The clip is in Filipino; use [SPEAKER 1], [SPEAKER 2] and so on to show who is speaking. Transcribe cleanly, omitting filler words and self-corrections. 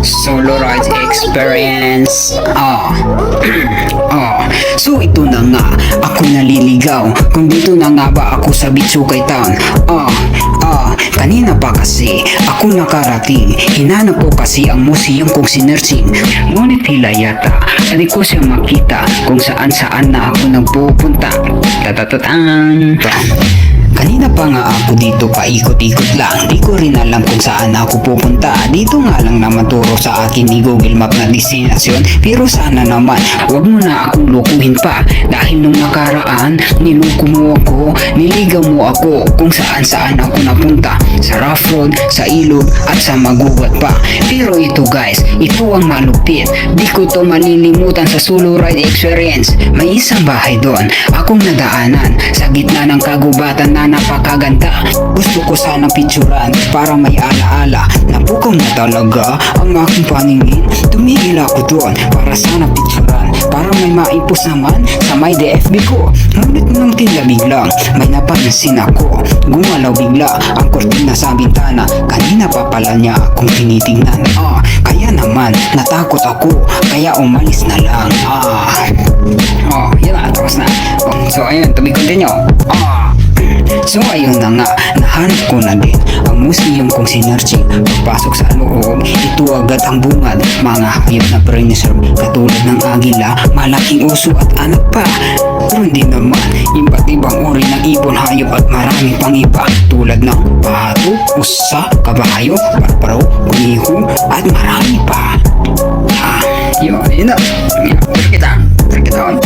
[SPEAKER 1] Solo ride experience. So ito na nga, ako naliligaw. Kung dito na nga ba ako sa Bitsukay Town. Kanina pa kasi ako nakarating. Hinanap ko kasi ang museum kong sinearching. Ngunit hila yata, hindi ko siya makita kung saan na ako nagpupunta. Tatatatang. Kanina pa nga ako dito paikot-ikot lang. Di ko rin alam kung saan ako pupunta. Dito nga lang naman turo sa akin ni Google Map na destinasyon. Pero sana naman, wag mo na akong lukuhin pa. Dahil nung nakaraan, niloko mo ako, niligaw mo ako kung saan ako napunta. Sa rough road, sa ilog, at sa magubat pa. Pero ito guys, ito ang malupit. Di ko to malilimutan sa solo ride experience. May isang bahay doon, akong nadaanan. Sa gitna ng kagubatan na napakaganda. Gusto ko sana picturean para may alaala. Napukaw na talaga ang aking paningin. Tumigil ako doon para sana picturean, para may maipos naman sa may DFB ko. Ngunit nang tila biglang may napansin ako. Gumalaw bigla ang kurtina sa bintana. Kanina pa pala niya akong tinitingnan. Kaya naman natakot ako, kaya umalis na lang. Yan na, tapos na. So ayun, to be continue. So ayun na nga, nahanap ko na din ang museum kong sinearching. Pagpasok sa loob, ito agad ang bungad. Mga hayop na preserve katulad ng agila, malaking uso at anak pa. Pero hindi naman, iba't ibang uri ng ibon, hayop at marami pang iba. Tulad ng pato, usa, kabayo, parparo, kumiho at marami pa. Yun na. Break it down.